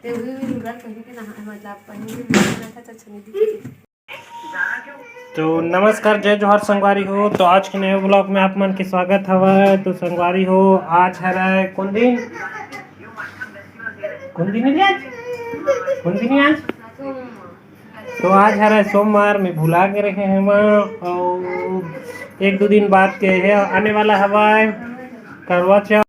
तो नमस्कार, जय जोहार संगवारी हो। तो आज के नए ब्लॉग में आप मन के स्वागत हवा। तो संगवारी हो, आज है कौन दिन है आज तो आज है सोमवार में भुला के रहे हैं और एक दो दिन बाद के है आने वाला हवा करवा चौथ।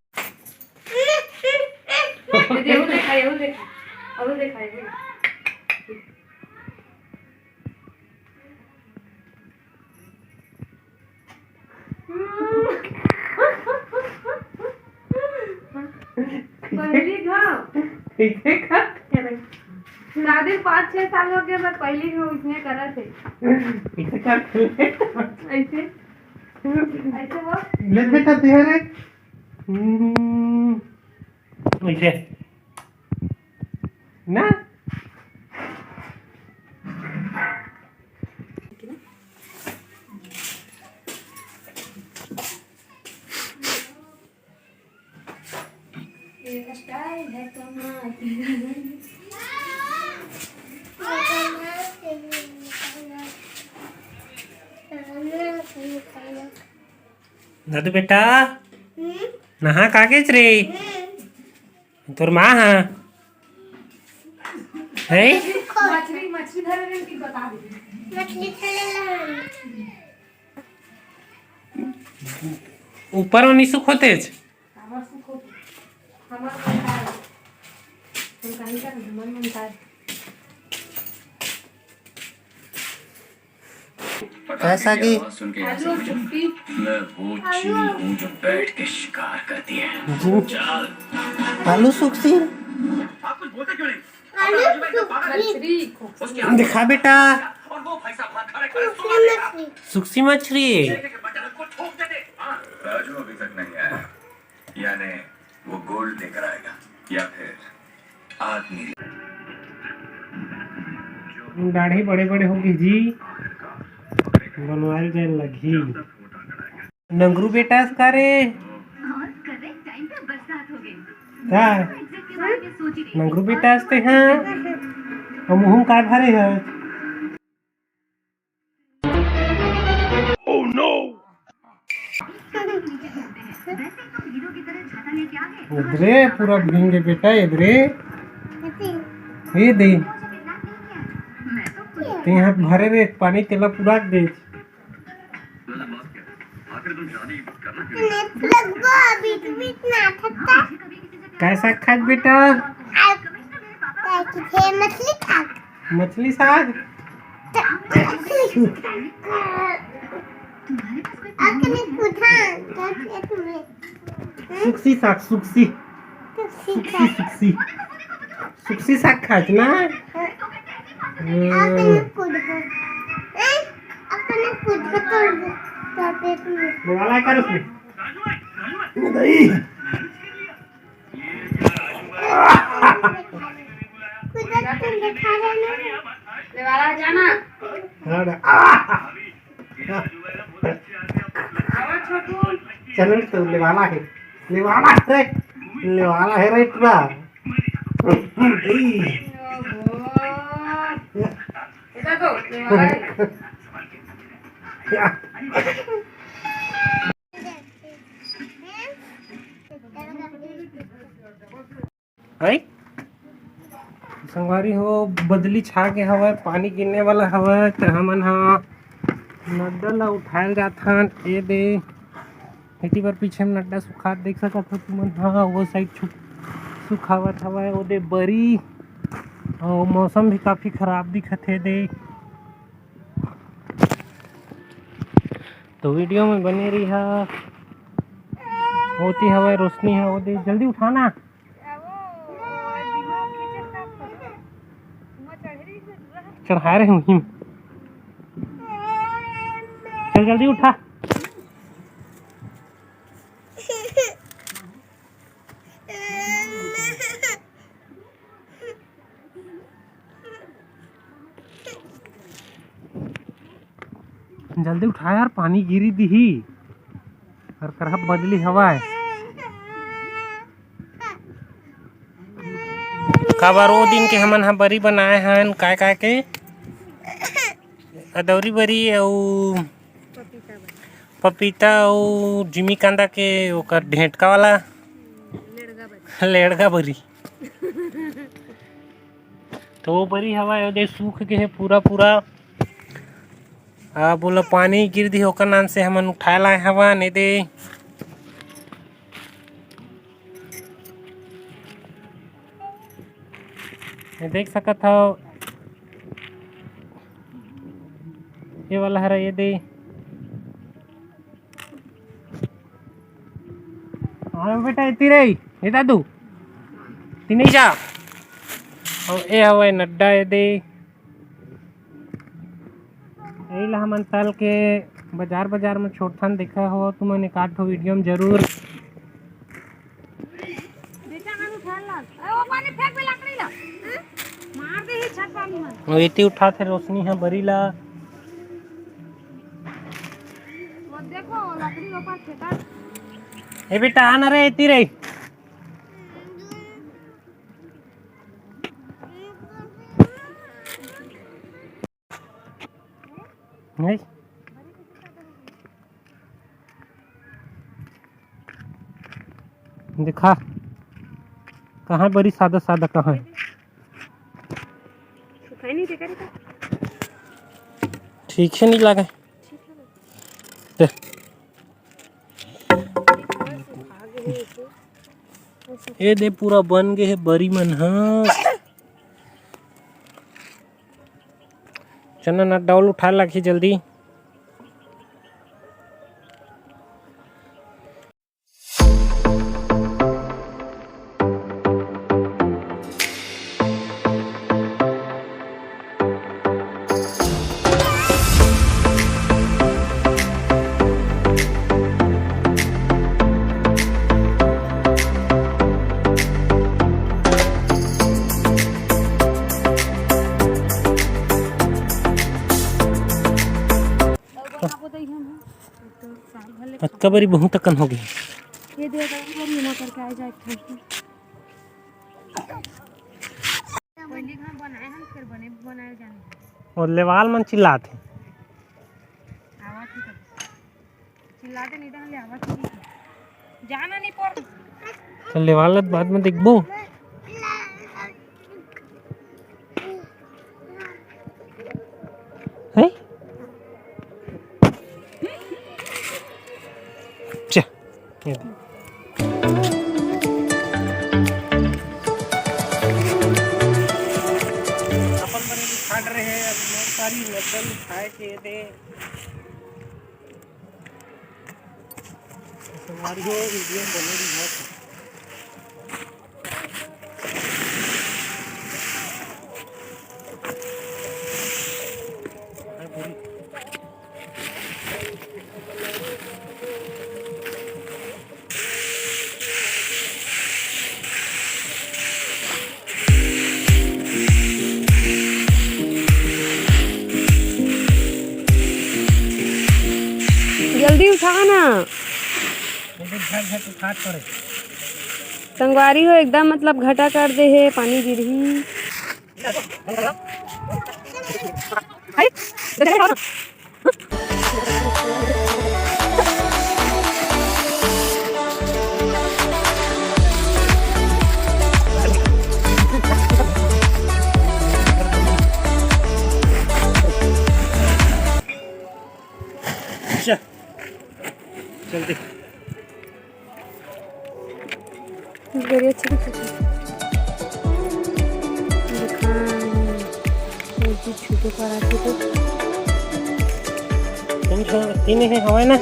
शादी 5-6 साल हो गए, मैं पहली हूँ इसमें करा थे ऐसे ऐसे वो ले बेटा तेरे ऐसे ना ये स्टाइल है तुम्हारा। दादू बेटा नहा कागज रे तोर माँ है मछली धरे की बता दे। ऊपर में नहीं सुख होते ऐसा कि मैं वो चील हूँ जो बैठ के शिकार करती है। चल आलू सुखसी आप कुछ बोलते क्यों नहीं? दिखा बेटा और वो भाई साहब हाथ खड़े खड़े सुखसी मछली राजू अभी तक नहीं आया, यानी वो गोल्ड लेकर आएगा या फिर आदमी। दाढ़ी बड़े बड़े होगी जी, बनवाल जाए लगी। नंगरू बेटा इसका रे क्या नंगरू बेटा इसते हैं और मुँह का भरे है। ओह नो इधरे पूरा भींगे बेटा इधरे ये दे यहाँ भरे रे पानी तेला पूरा दे। कैसा खाज बेटा मछली साग सुक्सी साग सुक्सी साग खाज ना। वाला कर उसमें नहीं वाला जाना चलो तो लेवाला है रे इतना संगवारी हो बदली छा के हवा पानी गिरने वाला हवा तो हमन नड्डा ला उठाए जाथन ए दे हेटी पर पीछे में नड्डा सुखा देख सकत हो तुमन। हाँ वो साइड सुखावत हवा ओ दे बरी और मौसम भी काफी खराब दिखत है दे। तो वीडियो में बने रही है होती हवा रोशनी है वो दे जल्दी उठाना चढ़ा रहे हूँ चल जल्दी उठा। जल्दी उठा यार पानी गिरी दी और करहा बदली हवा है। काबर वो दिन के हमन हा बरी बनाए हन काय काय के अदौरी बरी अउ पपीता अउ जिमी कांदा के ओकर ढेंटका वाला लेड़गा बरी तो वो बरी हवा ओदे सूख के है पूरा पूरा बोला पानी गिर दी ओकर नाम से हमन उठाए लाए हवा नहीं दे देख सकत हो ये वाला हरा ये दे हाँ बेटा इतनी रही ये दादू तीन ही जा और ये हवा नड्डा ये दे यही ला हमन तल के बाजार में छोटथन देखा हो तुमन एक आठ वीडियो में जरूर इतनी उठा थे रोशनी है बरी ला देखो लकड़ी ऊपर फेंका ए बेटा आना रे इतनी रही नहीं देखा कहाँ बड़ी सादा सादा कहाँ है ठीक है नहीं लगा दे ये दे पूरा बन गए है बरी मन हाँ चना ना डाउल उठा लाखी जल्दी अतकबरी बहुत तकन हो गई ये देखो ना करके आ जाए पहले हम बनाए हम फिर बनाए जाने और लेवाल मन चिल्लाते आवाज ही चिल्लाते नहीं तो हम आवाज ही जाना नहीं पड़ चल लेवाल बाद में देखबो है ये अपन बने खाड़ रहे हैं अब बहुत सारी नदल खाए के दे हमारी हो वीडियो बने रही बहुत जल्दी उठा ना संगवारी हो एकदम मतलब घटा कर दे है पानी गिर ही जल्दी बढ़िया छोटे पराठे तो तीन है हवा ना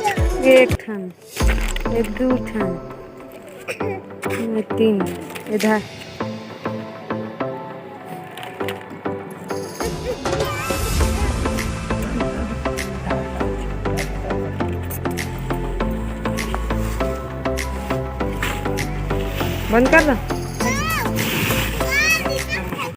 एक ठन एक दो ठन तीन इधर बंद कर दो।